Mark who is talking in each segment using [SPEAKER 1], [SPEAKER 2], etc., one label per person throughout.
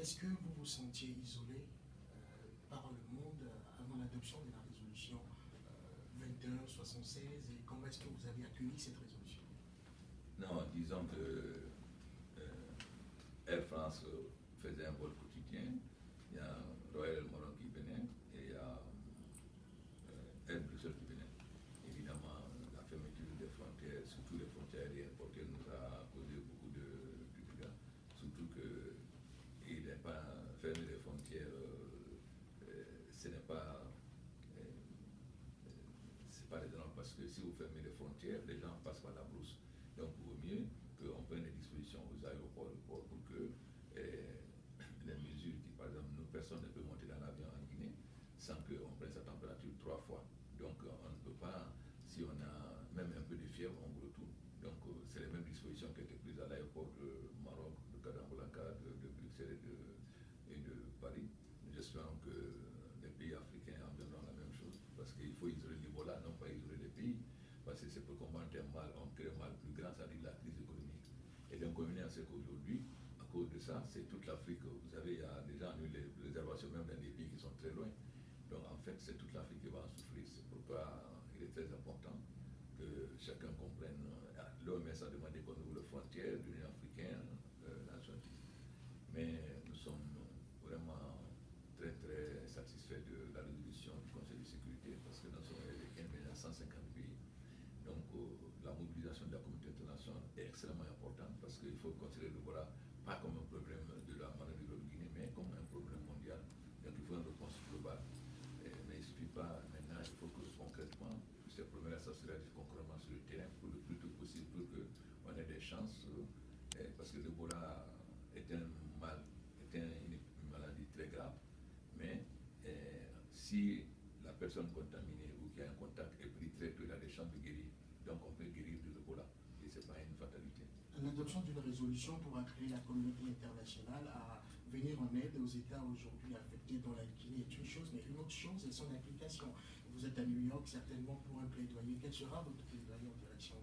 [SPEAKER 1] Est-ce que vous vous sentiez isolé par le monde avant l'adoption de la résolution 2176 et comment est-ce que vous avez accueilli cette résolution?
[SPEAKER 2] Non, disons que Air France faisait un vol quotidien. Il y a Royal Maroc qui venait et il y a Air Bruxelles qui venait. Évidemment, la fermeture des frontières, surtout les frontières aériennes portées, nous a causé beaucoup de dégâts. Surtout qu'il n'est pas fermé les frontières, ce n'est pas raisonnable parce que si vous fermez les frontières, les gens passent par la brousse. Donc, il vaut mieux qu'on prenne des dispositions aux aéroports pour que les mesures qui, par exemple, nous, personne ne peut monter dans l'avion en Guinée sans qu'on prenne sa température 3 fois. Donc, on ne peut pas, si on a même un peu de fièvre, on vous retourne. Donc, c'est les mêmes dispositions qui ont été prises à l'aéroport de Maroc, de Casablanca, de Bruxelles et de Paris. Nous espérons que les pays africains enverront la même chose parce qu'il faut isoler l'Ebola, non pas isoler les pays. Parce que c'est pour combattre un mal, on crée un mal plus grand, c'est-à-dire la crise économique. Et l'inconvénient, c'est qu'aujourd'hui, à cause de ça, c'est toute l'Afrique. Vous savez, il y a déjà eu les réservations même dans des pays qui sont très loin. Donc en fait, c'est toute l'Afrique qui va en souffrir. C'est pourquoi il est très important que chacun comprenne. L'OMS a demandé qu'on ouvre les frontières de l'Union africaine, Nations Unies. Mais nous sommes vraiment très très satisfaits de la résolution du Conseil de sécurité parce que nous sommes avec déjà 150 pays. Donc la mobilisation de la communauté internationale est extrêmement importante parce qu'il faut considérer l'Ebola pas comme un problème de la maladie de Guinée, mais comme un problème mondial. Donc il faut une réponse globale. Mais il ne suffit pas maintenant, il faut que concrètement, ces problèmes-là, ça se réalise concrètement sur le terrain pour le plus tôt possible pour qu'on ait des chances. Parce que l'Ebola est une maladie très grave, mais si la personne contaminée ou qui a un contact est pris très tôt, il a des chances de guérir. Donc on peut guérir de l'Ebola et ce n'est pas une fatalité.
[SPEAKER 1] L'adoption d'une résolution pour appeler la communauté internationale à venir en aide aux États aujourd'hui affectés dans la Guinée est une chose, mais une autre chose est son application. Vous êtes à New York certainement pour un plaidoyer. Quel sera votre plaidoyer en direction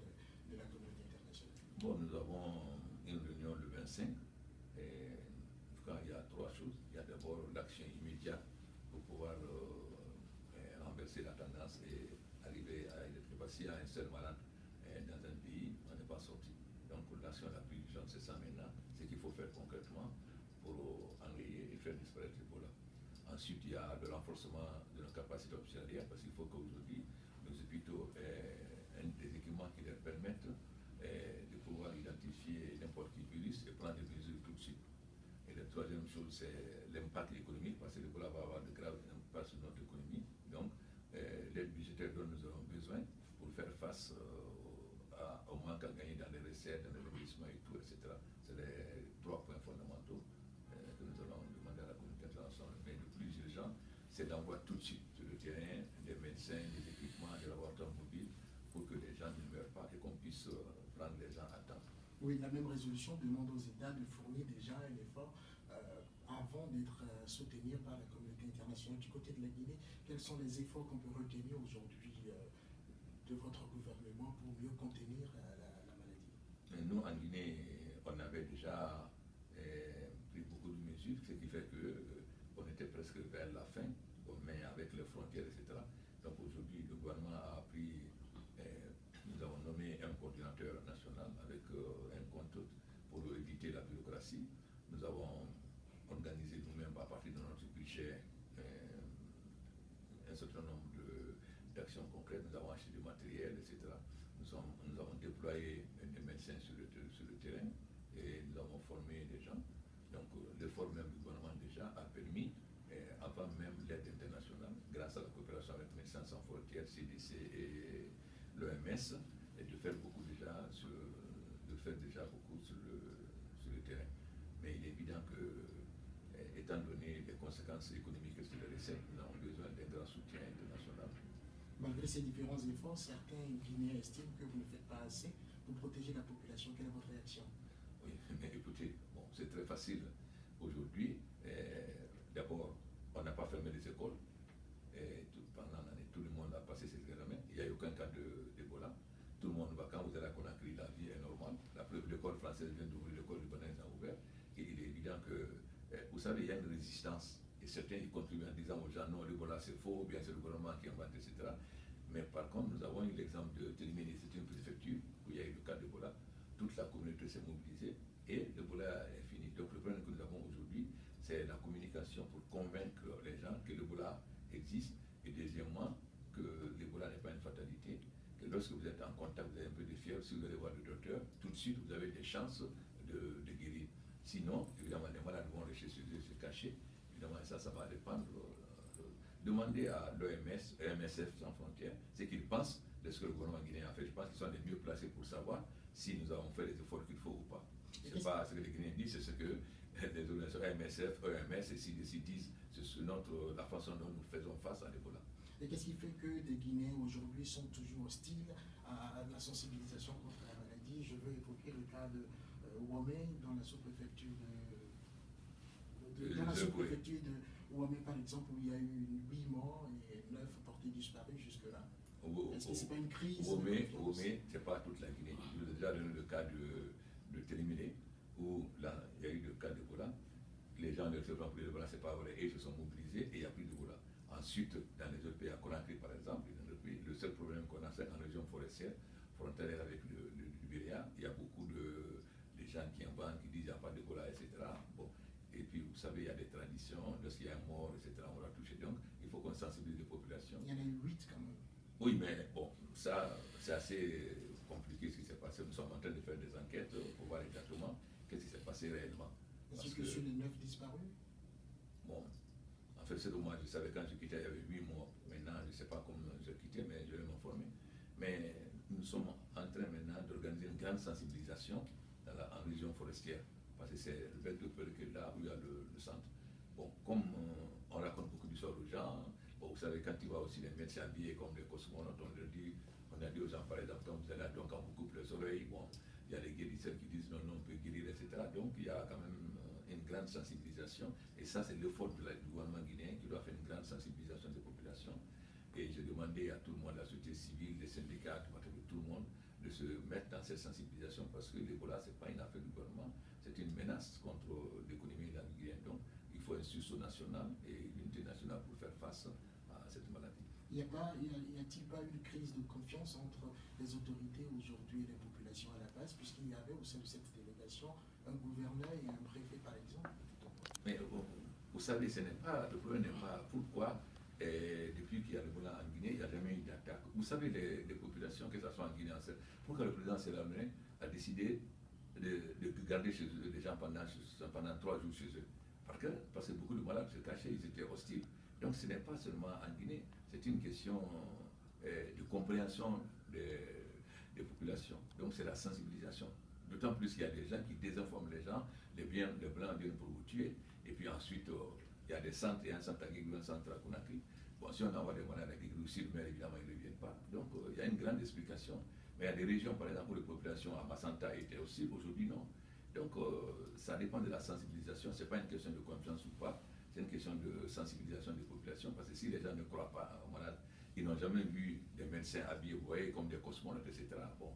[SPEAKER 1] de la communauté internationale?
[SPEAKER 2] Bon, nous avons une réunion le 25. Et, en tout cas, il y a 3 choses. Il y a d'abord l'action immédiate pour pouvoir renverser la tendance et arriver à être passé à un seul malade dans un pays, on n'est pas sorti. Donc l'action la plus urgente, c'est ça maintenant, c'est qu'il faut faire concrètement pour enrayer et faire disparaître l'Ebola. Ensuite, il y a le renforcement de nos capacités hospitalières, parce qu'il faut qu'aujourd'hui, nos hôpitaux aient des équipements qui leur permettent de pouvoir identifier n'importe quel virus et prendre des mesures tout de suite. Et la troisième chose, c'est l'impact économique, parce que l'Ebola va avoir de graves impacts sur notre économie. Donc, l'aide budgétaire dont nous aurons besoin pour faire face au manque à gagner dans les recettes, dans les investissements et tout, etc. C'est les 3 points fondamentaux que nous allons demander à la communauté internationale. Mais le plus urgent, c'est d'envoyer tout de suite sur le terrain des médecins, des équipements, des laboratoires mobiles pour que les gens ne meurent pas et qu'on puisse prendre les gens à temps.
[SPEAKER 1] Oui, la même résolution demande aux États de fournir déjà un effort avant d'être soutenus par la communauté internationale. Du côté de la Guinée, quels sont les efforts qu'on peut retenir aujourd'hui de votre gouvernement pour mieux contenir la maladie?
[SPEAKER 2] Nous, en Guinée, on avait déjà pris beaucoup de mesures, ce qui fait qu'on était presque vers la fin, mais avec les frontières, etc. Donc aujourd'hui, le gouvernement a pris, nous avons nommé un coordinateur national avec un compte pour éviter la bureaucratie. Nous avons organisé nous-mêmes à partir de notre budget un certain nombre d'actions concrètes. Nous avons acheté du matériel, etc. Nous avons déployé des médecins sur le terrain et nous avons formé des gens. Donc l'effort même du gouvernement déjà a permis, avant même l'aide internationale, grâce à la coopération avec Médecins sans frontières, CDC et l'OMS, et de faire beaucoup déjà sur le terrain. Mais il est évident que, étant donné les conséquences économiques sur les recettes, nous avons besoin d'un grand soutien international.
[SPEAKER 1] Malgré ces différents efforts, certains Guinéens estiment que vous ne faites pas assez pour protéger la population. Quelle est votre réaction?
[SPEAKER 2] Oui, mais écoutez, bon, c'est très facile. Aujourd'hui, d'abord, on n'a pas fermé les écoles. Pendant l'année, tout le monde a passé ses examens. Il n'y a eu aucun cas d'Ebola. Tout le monde va, quand vous allez à Conakry, la vie est normale. La preuve, l'école française vient d'ouvrir, l'école libanaise a ouvert. Et il est évident que vous savez, il y a une résistance. Et certains y contribuent en disant aux gens, non, l'Ebola c'est faux, ou bien c'est le gouvernement qui invente, etc. Mais par contre, nous avons eu l'exemple de Télimini, c'est une préfecture où il y a eu le cas d'Ebola. Toute la communauté s'est mobilisée et l'Ebola est fini. Donc le problème que nous avons aujourd'hui, c'est la communication pour convaincre les gens que l'Ebola existe. Et deuxièmement, que l'Ebola n'est pas une fatalité, que lorsque vous êtes en contact, vous avez un peu de fièvre, si vous allez voir le docteur, tout de suite vous avez des chances de guérir. Sinon, évidemment, les malades vont rester chez eux, se cacher. Évidemment, ça va dépendre. Demandez à l'OMS, MSF sans frontières, ce qu'ils pensent de ce que le gouvernement guinéen a fait. Je pense qu'ils sont les mieux placés pour savoir si nous avons fait les efforts qu'il faut ou pas. Ce n'est pas ce que les Guinéens disent, c'est ce que les organisations MSF, EMS et CDC disent. C'est la façon dont nous faisons face à l'Ebola.
[SPEAKER 1] Et qu'est-ce qui fait que les Guinéens aujourd'hui sont toujours hostiles à la sensibilisation contre la maladie? Je veux évoquer le cas de Ouamé dans la sous-préfecture de Ouamé, par exemple, où il y a eu 8 morts et 9 portés disparus jusque-là. Est-ce que ce n'est pas une crise?
[SPEAKER 2] Ouamé, ce n'est pas toute la Guinée. Je vous ai déjà donné le cas de Télimini, où là, il y a eu le cas d'Ebola. Les gens ne recevront plus d'Ebola, ce n'est pas vrai, et ils se sont mobilisés et il n'y a plus d'Ebola. Ensuite, dans les autres pays, à Conakry par exemple, le seul problème qu'on a, c'est en région forestière, frontalière avec le Libéria, il y a beaucoup de gens qui inventent, qui disent qu'il n'y a pas d'Ebola, etc. Bon. Et puis, vous savez, il y a des traditions, lorsqu'il y a un mort, etc., on l'a touché. Donc, il faut qu'on sensibilise les populations.
[SPEAKER 1] Il y en a eu 8 quand même.
[SPEAKER 2] Oui, mais bon, ça, c'est assez compliqué ce qui s'est passé. Nous sommes en train de faire des enquêtes pour voir exactement qu'est-ce qui s'est passé réellement.
[SPEAKER 1] Est-ce que sur les 9 disparus?
[SPEAKER 2] Bon, en fait, c'est dommage. Je savais quand je quittais, il y avait 8 morts. Maintenant, je ne sais pas comment je quittais, mais je vais m'informer. Mais nous sommes en train maintenant d'organiser une grande sensibilisation en région forestière. Parce que c'est le Bec de Peur qui est là où il y a le centre. Bon, comme on raconte beaucoup d'histoires aux gens, bon, vous savez, quand tu vois aussi les médecins habillés comme des cosmonautes, on a dit aux gens, par exemple, quand vous allez à Tonka, on vous coupe les oreilles, bon, il y a les guérisseurs qui disent non, non, on peut guérir, etc. Donc, il y a quand même une grande sensibilisation. Et ça, c'est l'effort du gouvernement guinéen qui doit faire une grande sensibilisation des populations. Et j'ai demandé à tout le monde, la société civile, les syndicats, tout le monde, de se mettre dans cette sensibilisation parce que l'Ebola, ce n'est pas une affaire du gouvernement, c'est une menace contre l'économie de la Guinée. Donc, il faut un sursaut national et une unité nationale pour faire face à cette maladie.
[SPEAKER 1] Y a-t-il pas une crise de confiance entre les autorités aujourd'hui et les populations à la base, puisqu'il y avait au sein de cette délégation un gouverneur et un préfet, par exemple?
[SPEAKER 2] Mais vous savez, le problème n'est pas pourquoi, depuis qu'il y a l'Ebola en Guinée, il n'y a jamais eu d'attaque. Vous savez, les populations, que ce soit en Guinée, pourquoi le président Sierra Leone a décidé de garder chez eux les gens pendant 3 jours chez eux? Parce que beaucoup de malades se cachaient, ils étaient hostiles. Donc ce n'est pas seulement en Guinée, c'est une question de compréhension des populations. Donc c'est la sensibilisation. D'autant plus qu'il y a des gens qui désinforment les gens, les blancs viennent pour vous tuer. Et puis ensuite, il y a des centres, il y a un centre à Guégrou, un centre à Conakry. Bon, si on envoie des malades à Guégrou, s'ils meurent, évidemment, ils ne reviennent pas. Donc il y a une grande explication. Mais il y a des régions, par exemple, où les populations à Massanta étaient aussi, aujourd'hui non. Donc ça dépend de la sensibilisation. Ce n'est pas une question de confiance ou pas, c'est une question de sensibilisation des populations. Parce que si les gens ne croient pas aux malades, ils n'ont jamais vu des médecins habillés, vous voyez, comme des cosmonautes, etc. Bon,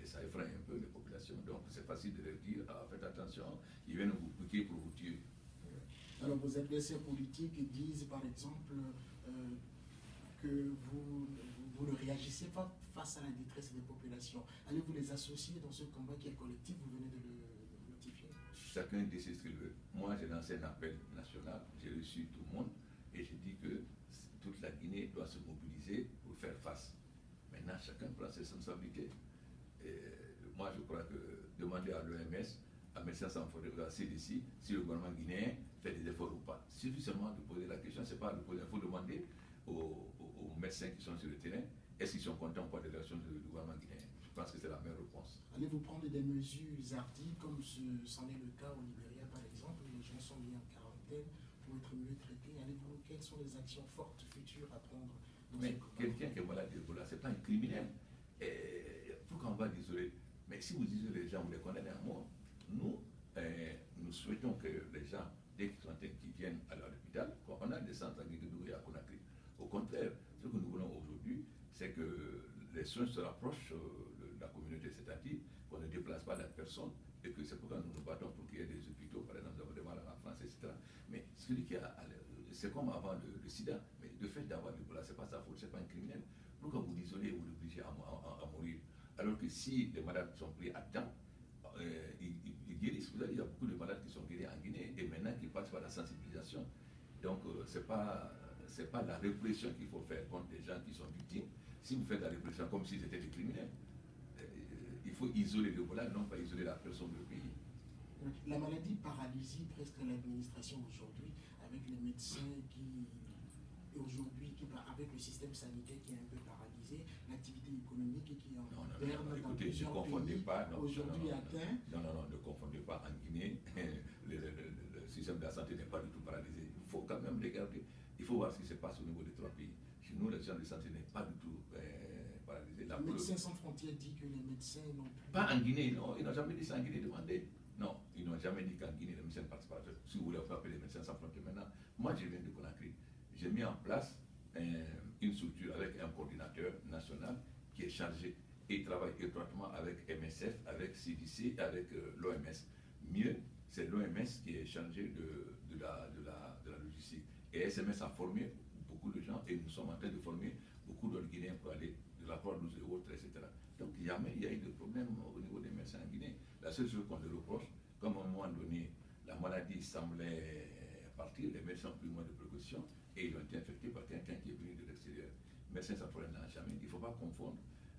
[SPEAKER 2] ça effraie un peu les populations. Donc c'est facile de leur dire, faites attention, ils viennent vous piquer pour vous tuer.
[SPEAKER 1] Alors vos adversaires politiques disent par exemple que vous ne réagissez pas face à la détresse des populations. Allez-vous les associer dans ce combat qui est collectif? Vous venez de le notifier.
[SPEAKER 2] Chacun décide ce qu'il veut. Moi, j'ai lancé un appel national, j'ai reçu tout le monde et j'ai dit que toute la Guinée doit se mobiliser pour faire face. Maintenant, chacun prend ses responsabilités. Et moi, je crois que demander à l'OMS, à Médecins sans frontières, à CDC, si le gouvernement guinéen fait des efforts ou pas. Il suffit seulement de poser la question, c'est pas de poser, il faut demander aux médecins qui sont sur le terrain, est-ce qu'ils sont contents pour la direction du gouvernement guinéen? Je pense que c'est la meilleure réponse.
[SPEAKER 1] Allez-vous prendre des mesures hardies, comme c'en est le cas au Libéria par exemple, où les gens sont mis en quarantaine pour être mieux traités? Quelles sont les actions fortes futures à prendre?
[SPEAKER 2] Mais quelqu'un qui est malade d'Ebola, ce n'est pas un criminel. Pourquoi on va l'isoler? Mais si vous isolez les gens, vous les condamnez à mort. Nous souhaitons que les gens, dès qu'ils sont atteints, qu'ils viennent à l'hôpital. On a des centres à Guéguédou et à Conakry. Au contraire, ce que nous voulons aujourd'hui, c'est que les soins se rapprochent de la communauté, c'est-à-dire qu'on ne déplace pas la personne Et que c'est pourquoi nous nous battons pour qu'il y ait des hôpitaux, par exemple, nous avons des malades en France, etc. Mais celui qui a, c'est comme avant le sida, mais le fait d'avoir l'Ebola, c'est pas sa faute, c'est pas un criminel. Pourquoi vous l'isolez ou l'obligez à mourir? Alors que si les malades sont pris à temps, ils guérissent. Vous savez, il y a beaucoup de malades qui sont guéris en Guinée et maintenant qui passent par la sensibilisation. Donc, c'est pas la répression qu'il faut faire contre les gens qui sont victimes. Si vous faites la répression comme s'ils étaient des criminels, il faut isoler l'Ebola, non pas isoler la personne du pays.
[SPEAKER 1] La maladie paralyse presque l'administration aujourd'hui, avec les médecins qui, aujourd'hui, avec le système sanitaire qui est un peu paralysé, l'activité économique qui est en berne dans plusieurs pays, aujourd'hui atteint.
[SPEAKER 2] Non, ne confondez pas. En Guinée, le système de la santé n'est pas du tout paralysé. Il faut quand même regarder. Il faut voir ce qui se passe au niveau des 3 pays. Chez nous, le système de santé n'est pas du tout paralysé.
[SPEAKER 1] Médecins sans frontières dit que les médecins n'ont plus...
[SPEAKER 2] Pas en Guinée, non. Ils n'ont jamais dit ça en Guinée, demandez. Non, ils n'ont jamais dit qu'en Guinée, les médecins ne participent pas. Si vous voulez appeler les médecins sans frontières maintenant, moi, je viens de Conakry. J'ai mis en place une structure avec un coordinateur national qui est chargé et travaille étroitement avec MSF, avec CDC, avec l'OMS. Mieux, c'est l'OMS qui est chargé de la logistique. Et SMS a formé beaucoup de gens et nous sommes en train de former beaucoup d'autres Guinéens pour aller de la Croix-Rouge et autres, etc. Donc il y a eu des problèmes au niveau des médecins en Guinée. La seule chose qu'on leur reproche, comme à un moment donné, la maladie semblait partir, les médecins ont pris moins de précautions et ils ont été infectés par quelqu'un qui est venu de l'extérieur. Médecins sans frontières n'a jamais, il ne faut pas confondre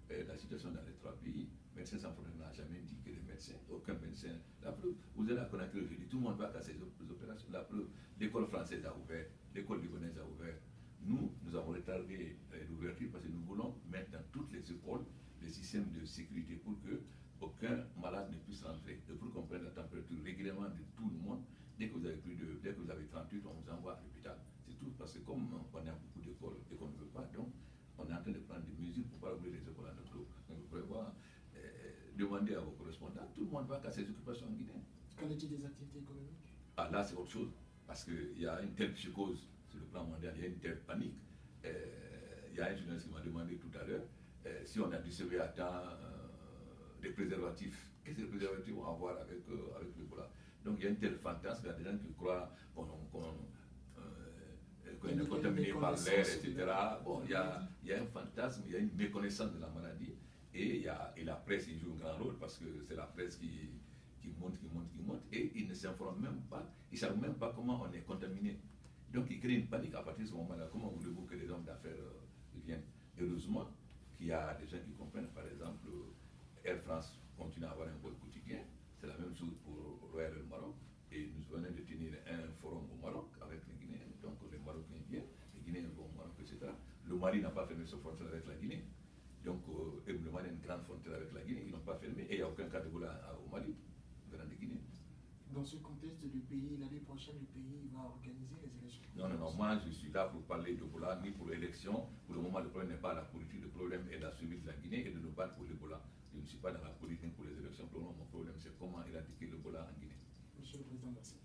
[SPEAKER 2] la situation dans les 3 pays. Médecins sans frontières n'a jamais dit que les médecins, aucun médecin, la preuve, vous allez à Conakry aujourd'hui, tout le monde va casser les opérations, la preuve, l'école française a ouvert, l'école libannaise a ouvert. Nous avons retardé l'ouverture parce que nous voulons mettre dans toutes les écoles des systèmes de sécurité pour que aucun malade ne puisse rentrer, et pour qu'on prenne la température régulièrement de tout le monde. Dès que vous avez 38, on vous envoie à l'hôpital. C'est tout, parce que comme on a beaucoup d'écoles et qu'on ne veut pas, donc on est en train de prendre des mesures pour ne pas ouvrir les écoles en octobre. Donc vous pouvez voir, demander à vos correspondants, tout le monde va à ses occupations en Guinée.
[SPEAKER 1] Qu'en est-il des activités économiques?
[SPEAKER 2] Ah là, c'est autre chose, parce qu'il y a une telle psychose sur le plan mondial, il y a une telle panique. Il y a un journaliste qui m'a demandé tout à l'heure si on a distribué à temps des préservatifs. Qu'est-ce que les préservatifs vont avoir avec l'Ebola? Donc il y a une telle fantasme, il y a des gens qui croient qu'on est contaminé par l'air, etc. Bon, il y a un fantasme, il y a une méconnaissance de la maladie, et la presse il joue un grand rôle, parce que c'est la presse qui monte, et ils ne s'informent même pas, ils ne savent même pas comment on est contaminé. Donc ils créent une panique à partir de ce moment-là. Comment voulez-vous que les hommes d'affaires viennent? Heureusement qu'il y a des gens qui comprennent. Par exemple, Air France continue à avoir un vol quotidien. C'est la même chose pour Royal Air Maroc. Et nous venons de tenir un forum au Maroc avec les Guinéens. Donc les Marocains viennent, les Guinéens vont au Maroc, etc. Le Mali n'a pas fermé sa frontière avec la Guinée. Donc le Mali a une grande frontière avec la Guinée. Ils n'ont pas fermé. Et il n'y a aucun cas d'Ebola au Mali venant de Guinée.
[SPEAKER 1] Dans ce contexte, l'année prochaine, le pays va organiser les élections?
[SPEAKER 2] Non, moi je suis là pour parler d'Ebola, ni pour l'élection. Pour le moment, le problème n'est pas la politique, le problème est la survie de la Guinée et de nous battre pour l'Ebola. Je ne suis pas dans la politique pour les élections. Pour le moment, mon problème, c'est comment éradiquer l'Ebola en Guinée.
[SPEAKER 1] Monsieur le Président, merci.